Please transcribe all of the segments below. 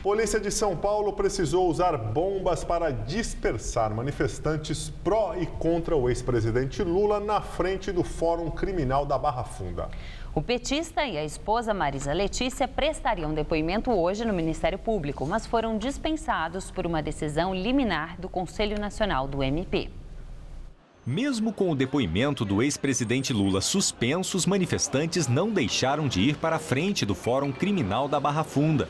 Polícia de São Paulo precisou usar bombas para dispersar manifestantes pró e contra o ex-presidente Lula na frente do Fórum Criminal da Barra Funda. O petista e a esposa Marisa Letícia prestariam depoimento hoje no Ministério Público, mas foram dispensados por uma decisão liminar do Conselho Nacional do MP. Mesmo com o depoimento do ex-presidente Lula suspenso, os manifestantes não deixaram de ir para a frente do Fórum Criminal da Barra Funda.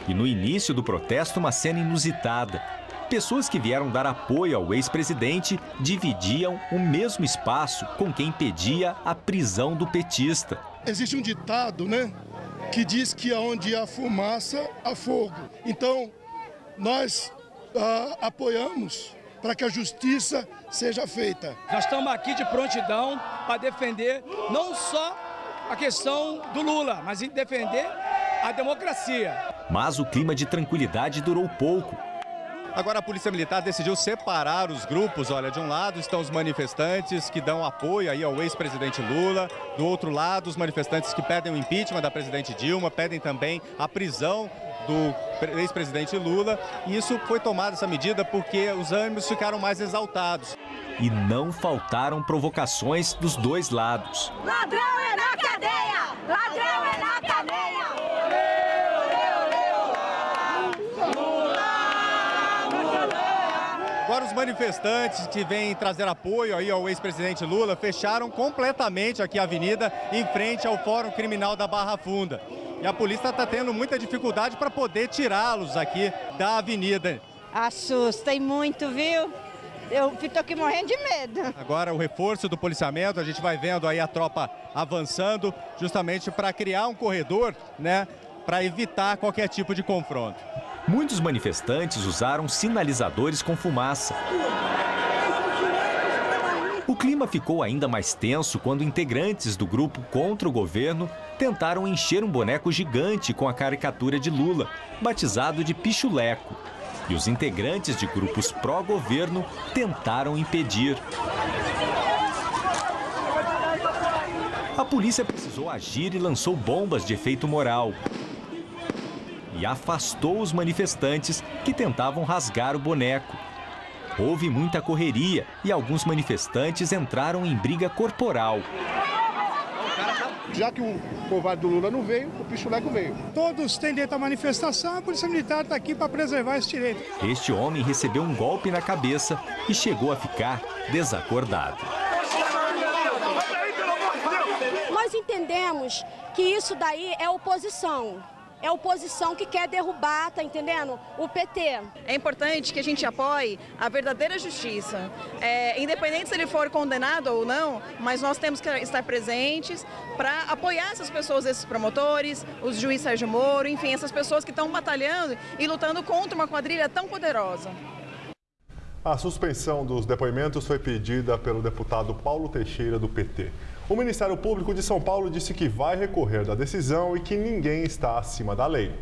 E no início do protesto, uma cena inusitada. Pessoas que vieram dar apoio ao ex-presidente dividiam o mesmo espaço com quem pedia a prisão do petista. Existe um ditado, que diz que onde há fumaça, há fogo. Então, nós apoiamos para que a justiça seja feita. Nós estamos aqui de prontidão para defender não só a questão do Lula, mas em defender a democracia. Mas o clima de tranquilidade durou pouco. Agora a Polícia Militar decidiu separar os grupos. Olha, de um lado estão os manifestantes que dão apoio aí ao ex-presidente Lula. Do outro lado, os manifestantes que pedem o impeachment da presidente Dilma, pedem também a prisão do ex-presidente Lula. E isso foi tomada, essa medida, porque os ânimos ficaram mais exaltados. E não faltaram provocações dos dois lados. Ladrão é na cadeia! Ladrão é na cadeia! Agora os manifestantes que vêm trazer apoio aí ao ex-presidente Lula fecharam completamente aqui a avenida em frente ao Fórum Criminal da Barra Funda. E a polícia está tendo muita dificuldade para poder tirá-los aqui da avenida. Assusta muito, viu? Eu estou aqui morrendo de medo. Agora o reforço do policiamento, a gente vai vendo aí a tropa avançando justamente para criar um corredor, para evitar qualquer tipo de confronto. Muitos manifestantes usaram sinalizadores com fumaça. O clima ficou ainda mais tenso quando integrantes do grupo contra o governo tentaram encher um boneco gigante com a caricatura de Lula, batizado de Pichuleco. E os integrantes de grupos pró-governo tentaram impedir. A polícia precisou agir e lançou bombas de efeito moral. E afastou os manifestantes que tentavam rasgar o boneco. Houve muita correria e alguns manifestantes entraram em briga corporal. Já que o covarde do Lula não veio, o Pichuleco veio. Todos têm direito à manifestação, a Polícia Militar está aqui para preservar esse direito. Este homem recebeu um golpe na cabeça e chegou a ficar desacordado. Nós entendemos que isso daí é oposição. É a oposição que quer derrubar, tá entendendo? O PT. É importante que a gente apoie a verdadeira justiça. Independente se ele for condenado ou não, mas nós temos que estar presentes para apoiar essas pessoas, esses promotores, os juiz Sérgio Moro, enfim, essas pessoas que estão batalhando e lutando contra uma quadrilha tão poderosa. A suspensão dos depoimentos foi pedida pelo deputado Paulo Teixeira, do PT. O Ministério Público de São Paulo disse que vai recorrer da decisão e que ninguém está acima da lei.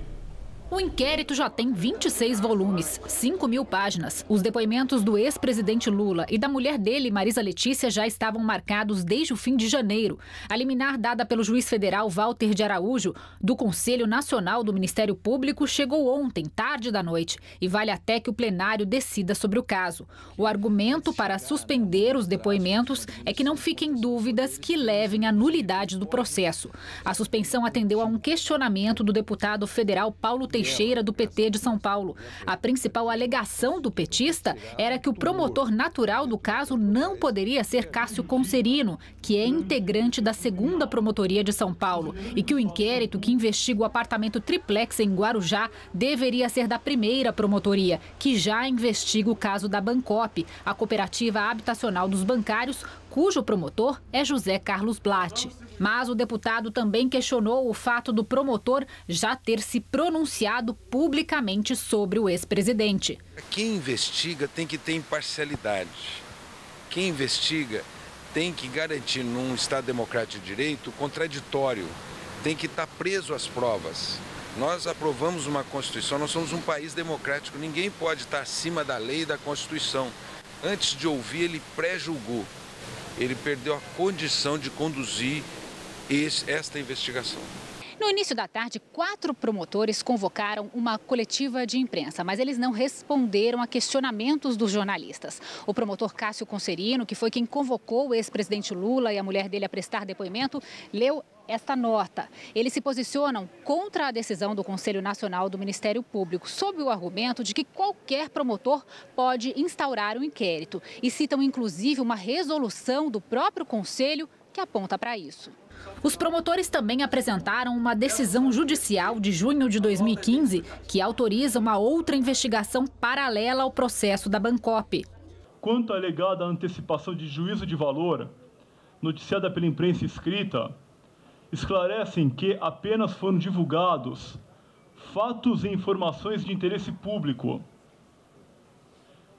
O inquérito já tem 26 volumes, 5.000 páginas. Os depoimentos do ex-presidente Lula e da mulher dele, Marisa Letícia, já estavam marcados desde o fim de janeiro. A liminar dada pelo juiz federal Walter de Araújo, do Conselho Nacional do Ministério Público, chegou ontem, tarde da noite, e vale até que o plenário decida sobre o caso. O argumento para suspender os depoimentos é que não fiquem dúvidas que levem à nulidade do processo. A suspensão atendeu a um questionamento do deputado federal Paulo Teixeira, do PT de São Paulo. A principal alegação do petista era que o promotor natural do caso não poderia ser Cássio Conserino, que é integrante da 2ª Promotoria de São Paulo, e que o inquérito que investiga o apartamento triplex em Guarujá deveria ser da 1ª Promotoria, que já investiga o caso da Bancop, a cooperativa habitacional dos bancários, cujo promotor é José Carlos Blatt. Mas o deputado também questionou o fato do promotor já ter se pronunciado publicamente sobre o ex-presidente. Quem investiga tem que ter imparcialidade. Quem investiga tem que garantir, num Estado democrático de direito, contraditório. Tem que estar preso às provas. Nós aprovamos uma Constituição, nós somos um país democrático. Ninguém pode estar acima da lei e da Constituição. Antes de ouvir, ele pré-julgou. Ele perdeu a condição de conduzir esta investigação. No início da tarde, 4 promotores convocaram uma coletiva de imprensa, mas eles não responderam a questionamentos dos jornalistas. O promotor Cássio Concerino, que foi quem convocou o ex-presidente Lula e a mulher dele a prestar depoimento, leu esta nota. Eles se posicionam contra a decisão do Conselho Nacional do Ministério Público, sob o argumento de que qualquer promotor pode instaurar um inquérito. E citam, inclusive, uma resolução do próprio Conselho que aponta para isso. Os promotores também apresentaram uma decisão judicial de junho de 2015 que autoriza uma outra investigação paralela ao processo da Bancopp. Quanto à alegada antecipação de juízo de valor, noticiada pela imprensa escrita, esclarecem que apenas foram divulgados fatos e informações de interesse público,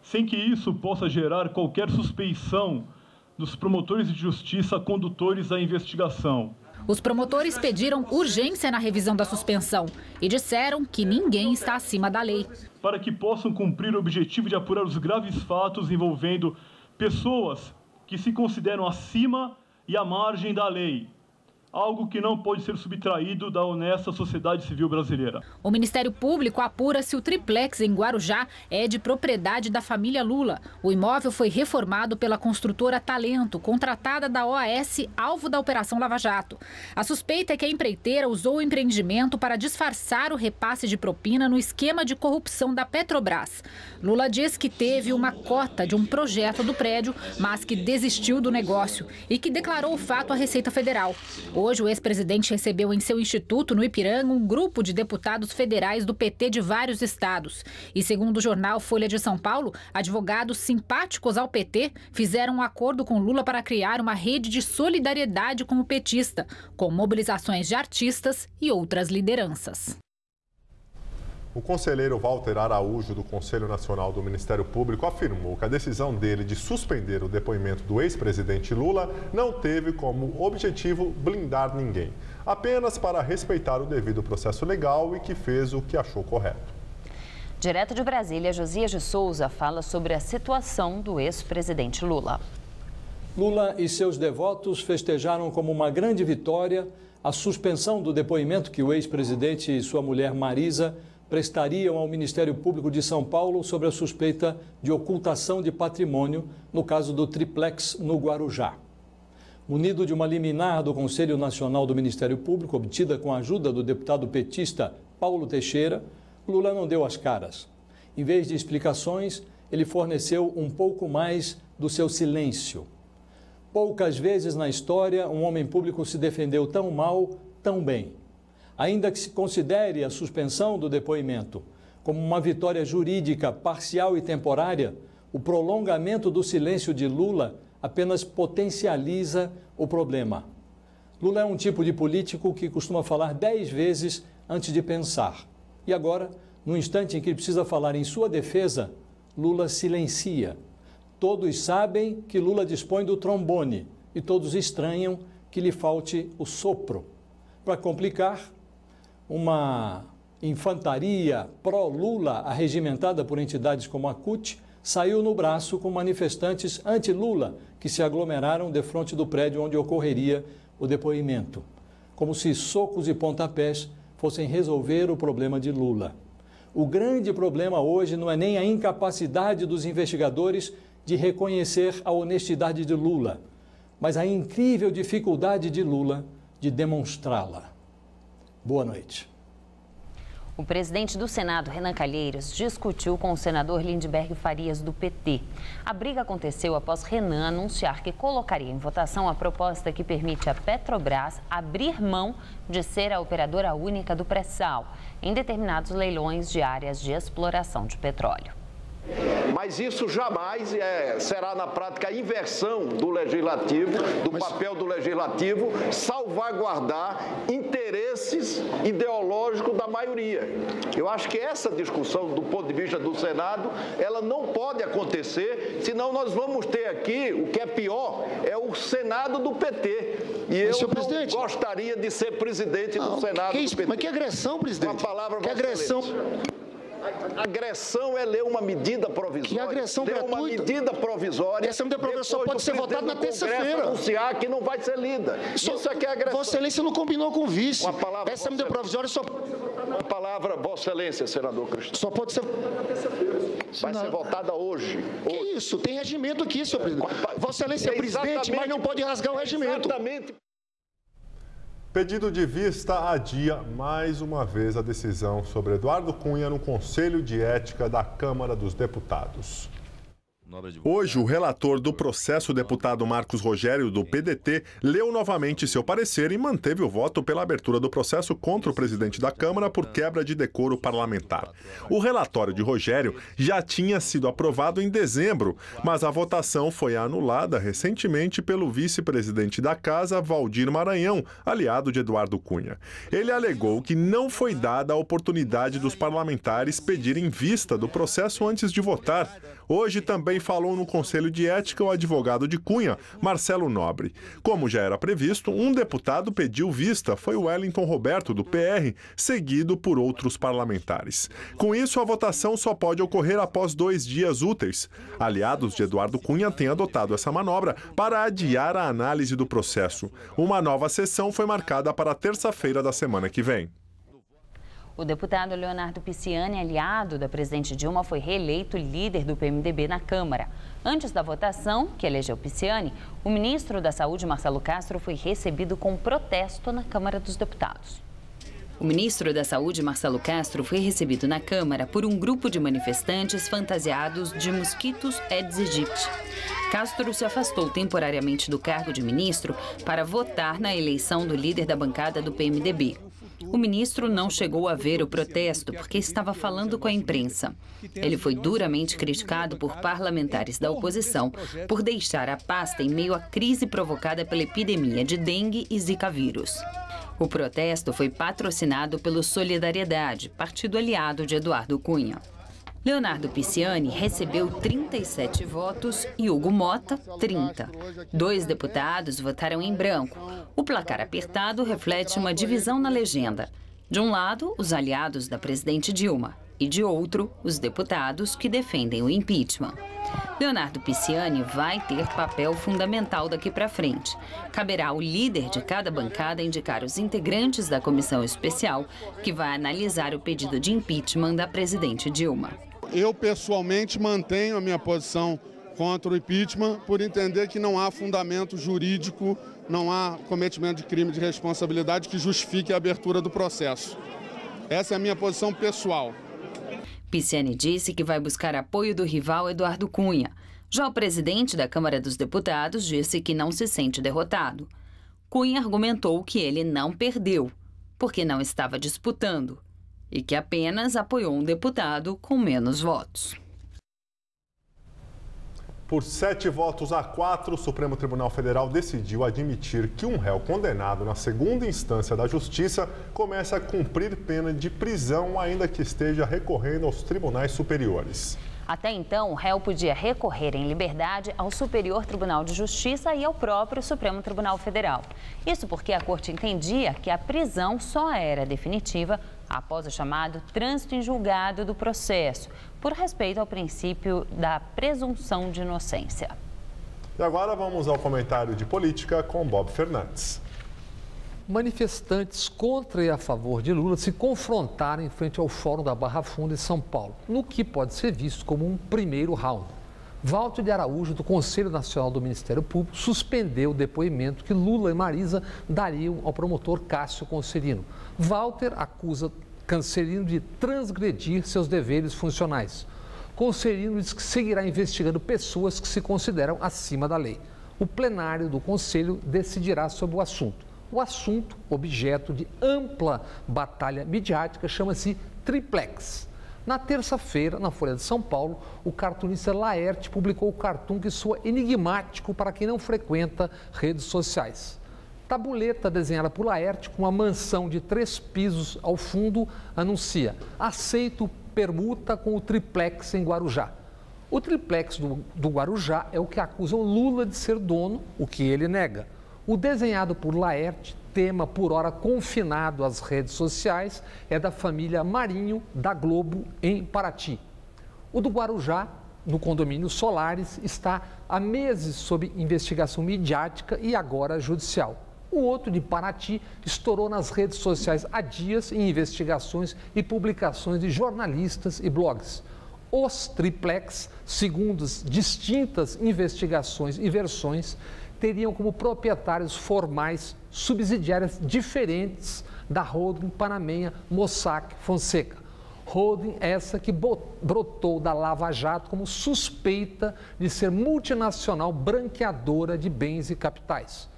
sem que isso possa gerar qualquer suspeição dos promotores de justiça condutores da investigação. Os promotores pediram urgência na revisão da suspensão e disseram que ninguém está acima da lei. Para que possam cumprir o objetivo de apurar os graves fatos envolvendo pessoas que se consideram acima e à margem da lei. Algo que não pode ser subtraído da honesta sociedade civil brasileira. O Ministério Público apura se o triplex em Guarujá é de propriedade da família Lula. O imóvel foi reformado pela construtora Talento, contratada da OAS, alvo da Operação Lava Jato. A suspeita é que a empreiteira usou o empreendimento para disfarçar o repasse de propina no esquema de corrupção da Petrobras. Lula diz que teve uma cota de um projeto do prédio, mas que desistiu do negócio e que declarou o fato à Receita Federal. Hoje, o ex-presidente recebeu em seu instituto, no Ipiranga, um grupo de deputados federais do PT de vários estados. E, segundo o jornal Folha de São Paulo, advogados simpáticos ao PT fizeram um acordo com Lula para criar uma rede de solidariedade com o petista, com mobilizações de artistas e outras lideranças. O conselheiro Walter Araújo, do Conselho Nacional do Ministério Público, afirmou que a decisão dele de suspender o depoimento do ex-presidente Lula não teve como objetivo blindar ninguém, apenas para respeitar o devido processo legal e que fez o que achou correto. Direto de Brasília, Josias de Souza fala sobre a situação do ex-presidente Lula. Lula e seus devotos festejaram como uma grande vitória a suspensão do depoimento que o ex-presidente e sua mulher Marisa prestariam ao Ministério Público de São Paulo sobre a suspeita de ocultação de patrimônio no caso do triplex no Guarujá. Munido de uma liminar do Conselho Nacional do Ministério Público, obtida com a ajuda do deputado petista Paulo Teixeira, Lula não deu as caras. Em vez de explicações, ele forneceu um pouco mais do seu silêncio. Poucas vezes na história um homem público se defendeu tão mal, tão bem. Ainda que se considere a suspensão do depoimento como uma vitória jurídica parcial e temporária, o prolongamento do silêncio de Lula apenas potencializa o problema. Lula é um tipo de político que costuma falar 10 vezes antes de pensar. E agora, no instante em que precisa falar em sua defesa, Lula silencia. Todos sabem que Lula dispõe do trombone e todos estranham que lhe falte o sopro. Para complicar, uma infantaria pró-Lula, arregimentada por entidades como a CUT, saiu no braço com manifestantes anti-Lula que se aglomeraram defronte do prédio onde ocorreria o depoimento, como se socos e pontapés fossem resolver o problema de Lula. O grande problema hoje não é nem a incapacidade dos investigadores de reconhecer a honestidade de Lula, mas a incrível dificuldade de Lula de demonstrá-la. Boa noite. O presidente do Senado, Renan Calheiros, discutiu com o senador Lindbergh Farias, do PT. A briga aconteceu após Renan anunciar que colocaria em votação a proposta que permite à Petrobras abrir mão de ser a operadora única do pré-sal em determinados leilões de áreas de exploração de petróleo. Mas isso jamais será, na prática, a inversão do legislativo, do papel do legislativo, salvaguardar interesses ideológicos da maioria. Eu acho que essa discussão, do ponto de vista do Senado, ela não pode acontecer, senão nós vamos ter aqui, o que é pior, é o Senado do PT. E eu não gostaria de ser presidente do Senado do PT. Mas que agressão, presidente? Uma palavra, que agressão. Agressão é ler uma medida provisória. Que agressão gratuita? Uma medida provisória. Essa medida provisória só pode ser votada na terça-feira. Anunciar que não vai ser lida. Isso é que é agressão. Vossa Excelência não combinou com o vice. Essa medida provisória só... A palavra, Vossa Excelência, senador Cristiano. Só pode ser... Vai ser votada hoje. Que isso? Tem regimento aqui, senhor presidente. Vossa Excelência é presidente, mas não pode rasgar o regimento. Exatamente. Pedido de vista adia mais uma vez a decisão sobre Eduardo Cunha no Conselho de Ética da Câmara dos Deputados. Hoje, o relator do processo, o deputado Marcos Rogério, do PDT, leu novamente seu parecer e manteve o voto pela abertura do processo contra o presidente da Câmara por quebra de decoro parlamentar. O relatório de Rogério já tinha sido aprovado em dezembro, mas a votação foi anulada recentemente pelo vice-presidente da Casa, Valdir Maranhão, aliado de Eduardo Cunha. Ele alegou que não foi dada a oportunidade dos parlamentares pedirem vista do processo antes de votar. Hoje também falou no Conselho de Ética o advogado de Cunha, Marcelo Nobre. Como já era previsto, um deputado pediu vista, foi o Wellington Roberto, do PR, seguido por outros parlamentares. Com isso, a votação só pode ocorrer após 2 dias úteis. Aliados de Eduardo Cunha têm adotado essa manobra para adiar a análise do processo. Uma nova sessão foi marcada para terça-feira da semana que vem. O deputado Leonardo Pisciani, aliado da presidente Dilma, foi reeleito líder do PMDB na Câmara. Antes da votação, que elegeu Pisciani, o ministro da Saúde, Marcelo Castro, foi recebido com protesto na Câmara dos Deputados. O ministro da Saúde, Marcelo Castro, foi recebido na Câmara por um grupo de manifestantes fantasiados de mosquitos Aedes aegypti. Castro se afastou temporariamente do cargo de ministro para votar na eleição do líder da bancada do PMDB. O ministro não chegou a ver o protesto porque estava falando com a imprensa. Ele foi duramente criticado por parlamentares da oposição por deixar a pasta em meio à crise provocada pela epidemia de dengue e zika vírus. O protesto foi patrocinado pelo Solidariedade, partido aliado de Eduardo Cunha. Leonardo Pisciani recebeu 37 votos e Hugo Mota, 30. 2 deputados votaram em branco. O placar apertado reflete uma divisão na legenda. De um lado, os aliados da presidente Dilma e, de outro, os deputados que defendem o impeachment. Leonardo Pisciani vai ter papel fundamental daqui para frente. Caberá ao líder de cada bancada indicar os integrantes da comissão especial que vai analisar o pedido de impeachment da presidente Dilma. Eu, pessoalmente, mantenho a minha posição contra o impeachment por entender que não há fundamento jurídico, não há cometimento de crime de responsabilidade que justifique a abertura do processo. Essa é a minha posição pessoal. Pisciani disse que vai buscar apoio do rival Eduardo Cunha. Já o presidente da Câmara dos Deputados disse que não se sente derrotado. Cunha argumentou que ele não perdeu, porque não estava disputando, e que apenas apoiou um deputado com menos votos. Por 7 votos a 4, o Supremo Tribunal Federal decidiu admitir que um réu condenado na segunda instância da Justiça começa a cumprir pena de prisão, ainda que esteja recorrendo aos tribunais superiores. Até então, o réu podia recorrer em liberdade ao Superior Tribunal de Justiça e ao próprio Supremo Tribunal Federal. Isso porque a Corte entendia que a prisão só era definitiva após o chamado trânsito em julgado do processo, por respeito ao princípio da presunção de inocência. E agora vamos ao comentário de política com Bob Fernandes. Manifestantes contra e a favor de Lula se confrontaram em frente ao Fórum da Barra Funda em São Paulo, no que pode ser visto como um primeiro round. Walter de Araújo, do Conselho Nacional do Ministério Público, suspendeu o depoimento que Lula e Marisa dariam ao promotor Cássio Conselino. Walter acusa Conselino de transgredir seus deveres funcionais. Conselino diz que seguirá investigando pessoas que se consideram acima da lei. O plenário do Conselho decidirá sobre o assunto. O assunto, objeto de ampla batalha midiática, chama-se triplex. Na terça-feira, na Folha de São Paulo, o cartunista Laerte publicou o cartoon que soa enigmático para quem não frequenta redes sociais. Tabuleta desenhada por Laerte com uma mansão de 3 pisos ao fundo anuncia: aceito permuta com o triplex em Guarujá. O triplex do Guarujá é o que acusam Lula de ser dono, o que ele nega. O desenhado por Laerte tema por hora confinado às redes sociais é da família Marinho, da Globo, em Paraty. O do Guarujá, no condomínio Solares, está há meses sob investigação midiática e agora judicial. O outro, de Paraty, estourou nas redes sociais há dias em investigações e publicações de jornalistas e blogs. Os triplex, segundo as distintas investigações e versões, teriam como proprietários formais subsidiárias diferentes da holding panamenha Mossack Fonseca. Holding essa que brotou da Lava Jato como suspeita de ser multinacional branqueadora de bens e capitais.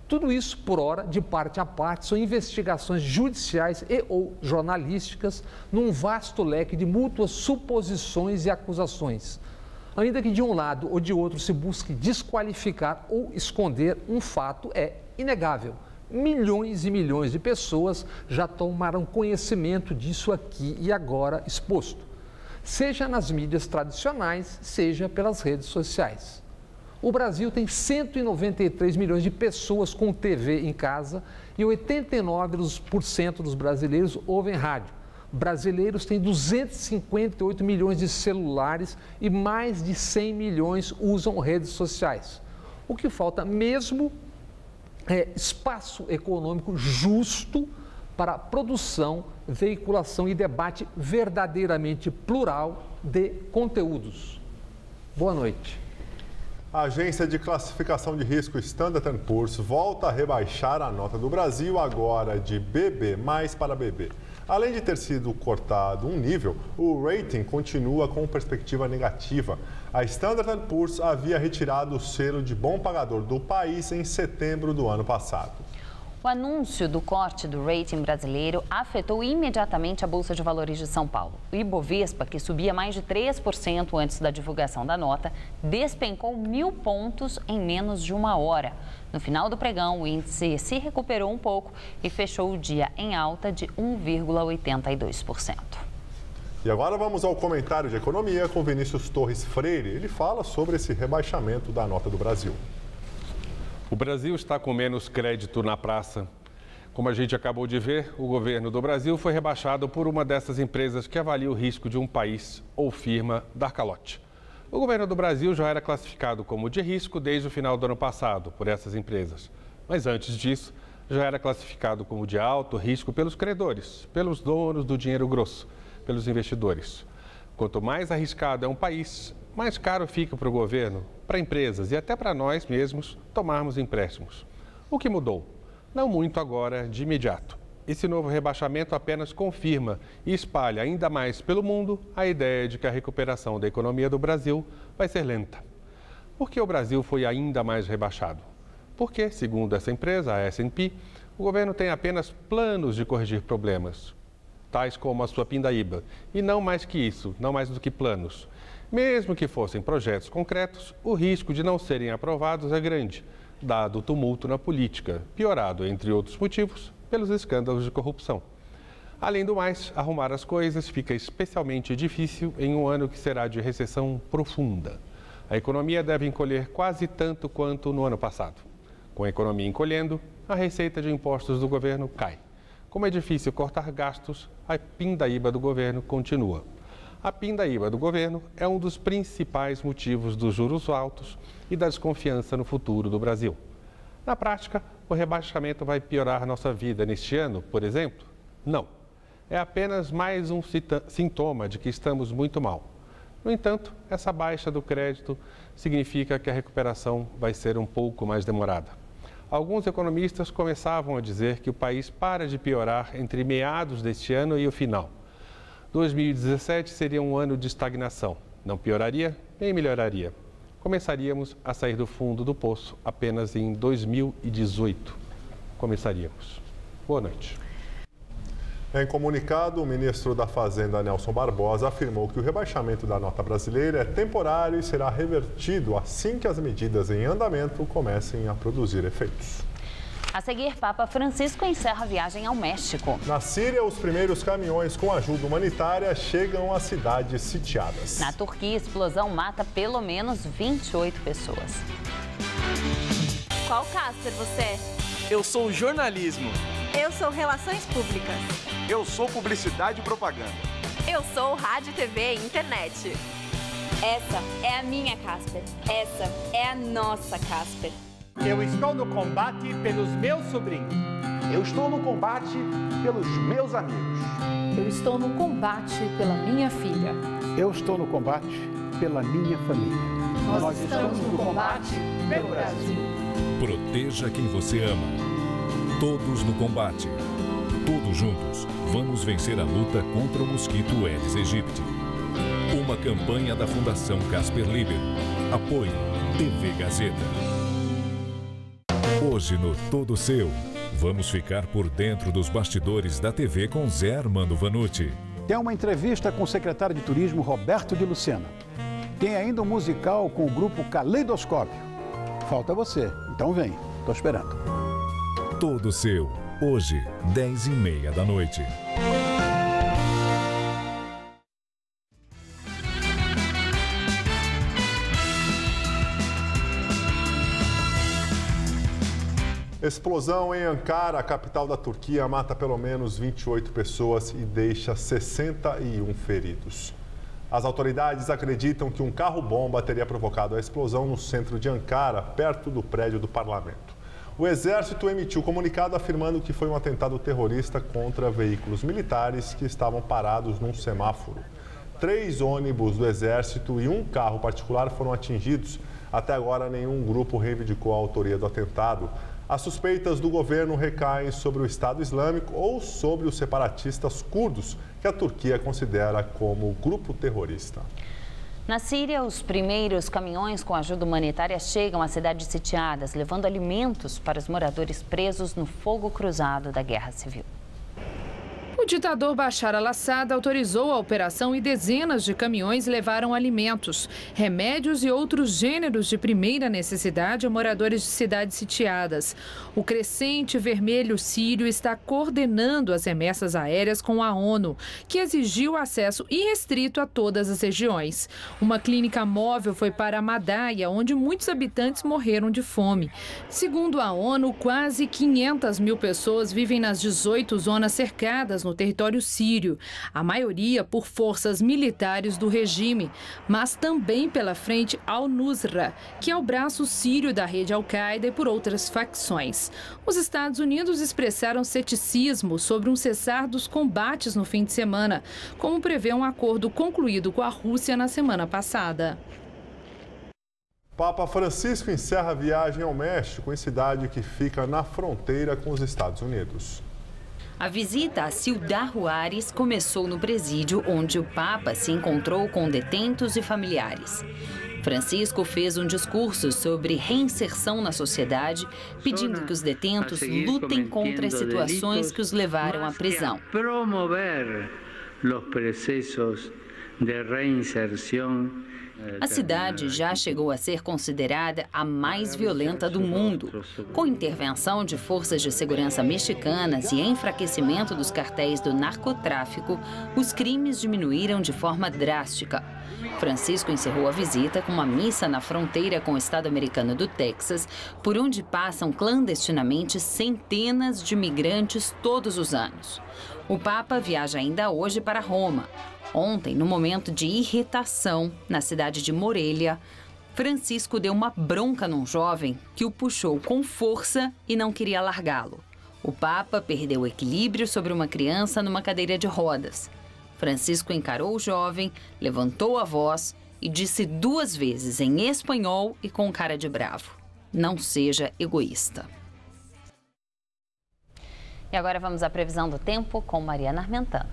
Tudo isso, por hora, de parte a parte, são investigações judiciais e ou jornalísticas num vasto leque de mútuas suposições e acusações. Ainda que de um lado ou de outro se busque desqualificar ou esconder, um fato é inegável. Milhões e milhões de pessoas já tomaram conhecimento disso aqui e agora exposto, seja nas mídias tradicionais, seja pelas redes sociais. O Brasil tem 193 milhões de pessoas com TV em casa e 89% dos brasileiros ouvem rádio. Brasileiros têm 258 milhões de celulares e mais de 100 milhões usam redes sociais. O que falta mesmo é espaço econômico justo para produção, veiculação e debate verdadeiramente plural de conteúdos. Boa noite. A agência de classificação de risco Standard & Poor's volta a rebaixar a nota do Brasil agora de BB+ para BB. Além de ter sido cortado um nível, o rating continua com perspectiva negativa. A Standard & Poor's havia retirado o selo de bom pagador do país em setembro do ano passado. O anúncio do corte do rating brasileiro afetou imediatamente a Bolsa de Valores de São Paulo. O Ibovespa, que subia mais de 3% antes da divulgação da nota, despencou 1.000 pontos em menos de uma hora. No final do pregão, o índice se recuperou um pouco e fechou o dia em alta de 1,82%. E agora vamos ao comentário de economia com Vinícius Torres Freire. Ele fala sobre esse rebaixamento da nota do Brasil. O Brasil está com menos crédito na praça. Como a gente acabou de ver, o governo do Brasil foi rebaixado por uma dessas empresas que avalia o risco de um país ou firma dar calote. O governo do Brasil já era classificado como de risco desde o final do ano passado por essas empresas. Mas antes disso, já era classificado como de alto risco pelos credores, pelos donos do dinheiro grosso, pelos investidores. Quanto mais arriscado é um país, mais caro fica para o governo, para empresas e até para nós mesmos tomarmos empréstimos. O que mudou? Não muito agora, de imediato. Esse novo rebaixamento apenas confirma e espalha ainda mais pelo mundo a ideia de que a recuperação da economia do Brasil vai ser lenta. Por que o Brasil foi ainda mais rebaixado? Porque, segundo essa empresa, a S&P, o governo tem apenas planos de corrigir problemas, tais como a sua pindaíba, e não mais que isso, não mais do que planos. Mesmo que fossem projetos concretos, o risco de não serem aprovados é grande, dado o tumulto na política, piorado, entre outros motivos, pelos escândalos de corrupção. Além do mais, arrumar as coisas fica especialmente difícil em um ano que será de recessão profunda. A economia deve encolher quase tanto quanto no ano passado. Com a economia encolhendo, a receita de impostos do governo cai. Como é difícil cortar gastos, a pindaíba do governo continua. A pindaíba do governo é um dos principais motivos dos juros altos e da desconfiança no futuro do Brasil. Na prática, o rebaixamento vai piorar nossa vida neste ano, por exemplo? Não. É apenas mais um sintoma de que estamos muito mal. No entanto, essa baixa do crédito significa que a recuperação vai ser um pouco mais demorada. Alguns economistas começavam a dizer que o país para de piorar entre meados deste ano e o final. 2017 seria um ano de estagnação. Não pioraria, nem melhoraria. Começaríamos a sair do fundo do poço apenas em 2018. Começaríamos. Boa noite. Em comunicado, o ministro da Fazenda, Nelson Barbosa, afirmou que o rebaixamento da nota brasileira é temporário e será revertido assim que as medidas em andamento comecem a produzir efeitos. A seguir, Papa Francisco encerra a viagem ao México. Na Síria, os primeiros caminhões com ajuda humanitária chegam às cidades sitiadas. Na Turquia, a explosão mata pelo menos 28 pessoas. Qual Casper você é? Eu sou jornalismo. Eu sou relações públicas. Eu sou publicidade e propaganda. Eu sou rádio, TV e internet. Essa é a minha Casper. Essa é a nossa Casper. Eu estou no combate pelos meus sobrinhos. Eu estou no combate pelos meus amigos. Eu estou no combate pela minha filha. Eu estou no combate pela minha família. Nós estamos no combate pelo Brasil. Proteja quem você ama. Todos no combate. Todos juntos, vamos vencer a luta contra o mosquito Aedes aegypti. Uma campanha da Fundação Casper Libero. Apoio TV Gazeta. Hoje no Todo Seu, vamos ficar por dentro dos bastidores da TV com Zé Armando Vanucci. Tem uma entrevista com o secretário de Turismo Roberto de Lucena. Tem ainda um musical com o grupo Caleidoscópio. Falta você, então vem, tô esperando. Todo Seu, hoje, 10h30 da noite. Explosão em Ankara, a capital da Turquia, mata pelo menos 28 pessoas e deixa 61 feridos. As autoridades acreditam que um carro-bomba teria provocado a explosão no centro de Ankara, perto do prédio do parlamento. O exército emitiu comunicado afirmando que foi um atentado terrorista contra veículos militares que estavam parados num semáforo. 3 ônibus do exército e um carro particular foram atingidos. Até agora, nenhum grupo reivindicou a autoria do atentado. As suspeitas do governo recaem sobre o Estado Islâmico ou sobre os separatistas curdos, que a Turquia considera como grupo terrorista. Na Síria, os primeiros caminhões com ajuda humanitária chegam às cidades sitiadas, levando alimentos para os moradores presos no fogo cruzado da guerra civil. O ditador Bashar al-Assad autorizou a operação e dezenas de caminhões levaram alimentos, remédios e outros gêneros de primeira necessidade a moradores de cidades sitiadas. O Crescente Vermelho Sírio está coordenando as remessas aéreas com a ONU, que exigiu acesso irrestrito a todas as regiões. Uma clínica móvel foi para Madaya, onde muitos habitantes morreram de fome. Segundo a ONU, quase 500 mil pessoas vivem nas 18 zonas cercadas no território sírio, a maioria por forças militares do regime, mas também pela frente Al-Nusra, que é o braço sírio da rede Al-Qaeda e por outras facções. Os Estados Unidos expressaram ceticismo sobre um cessar dos combates no fim de semana, como prevê um acordo concluído com a Rússia na semana passada. Papa Francisco encerra a viagem ao México, em cidade que fica na fronteira com os Estados Unidos. A visita a Ciudad Juárez começou no presídio, onde o Papa se encontrou com detentos e familiares. Francisco fez um discurso sobre reinserção na sociedade, pedindo que os detentos lutem contra as situações que os levaram à prisão. Promover os processos de reinserção. A cidade já chegou a ser considerada a mais violenta do mundo. Com intervenção de forças de segurança mexicanas e enfraquecimento dos cartéis do narcotráfico, os crimes diminuíram de forma drástica. Francisco encerrou a visita com uma missa na fronteira com o estado americano do Texas, por onde passam clandestinamente centenas de migrantes todos os anos. O Papa viaja ainda hoje para Roma. Ontem, no momento de irritação na cidade de Morelia, Francisco deu uma bronca num jovem que o puxou com força e não queria largá-lo. O Papa perdeu o equilíbrio sobre uma criança numa cadeira de rodas. Francisco encarou o jovem, levantou a voz e disse 2 vezes em espanhol e com cara de bravo: "Não seja egoísta". E agora vamos à previsão do tempo com Mariana Armentano.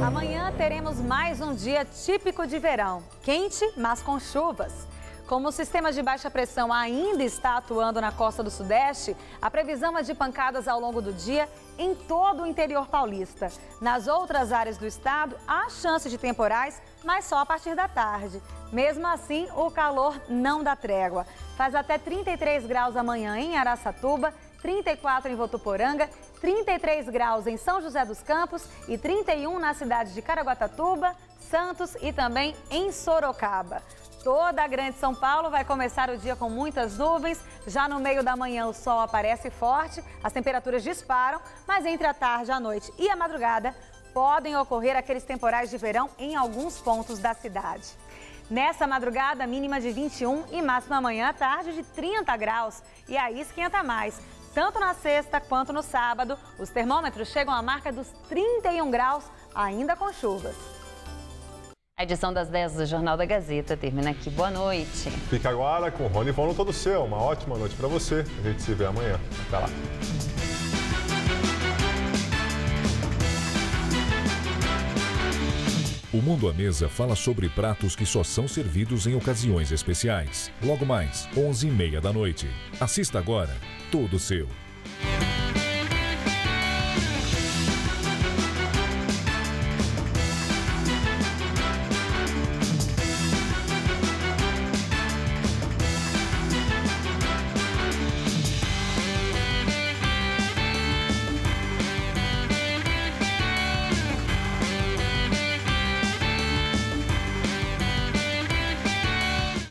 Amanhã teremos mais um dia típico de verão, quente, mas com chuvas. Como o sistema de baixa pressão ainda está atuando na costa do Sudeste, a previsão é de pancadas ao longo do dia em todo o interior paulista. Nas outras áreas do estado, há chance de temporais, mas só a partir da tarde. Mesmo assim, o calor não dá trégua. Faz até 33 graus amanhã em Araçatuba, 34 em Votuporanga, 33 graus em São José dos Campos e 31 na cidade de Caraguatatuba, Santos e também em Sorocaba. Toda a grande São Paulo vai começar o dia com muitas nuvens. Já no meio da manhã o sol aparece forte, as temperaturas disparam, mas entre a tarde, a noite e a madrugada podem ocorrer aqueles temporais de verão em alguns pontos da cidade. Nessa madrugada, mínima de 21 e máxima amanhã à tarde de 30 graus. E aí esquenta mais. Tanto na sexta quanto no sábado, os termômetros chegam à marca dos 31 graus, ainda com chuvas. A edição das 10 do Jornal da Gazeta termina aqui. Boa noite. Fica agora com o Rony Von no Todo Seu. Uma ótima noite para você. A gente se vê amanhã. Até lá. O Mundo à Mesa fala sobre pratos que só são servidos em ocasiões especiais. Logo mais, 11h30 da noite. Assista agora, Todo Seu.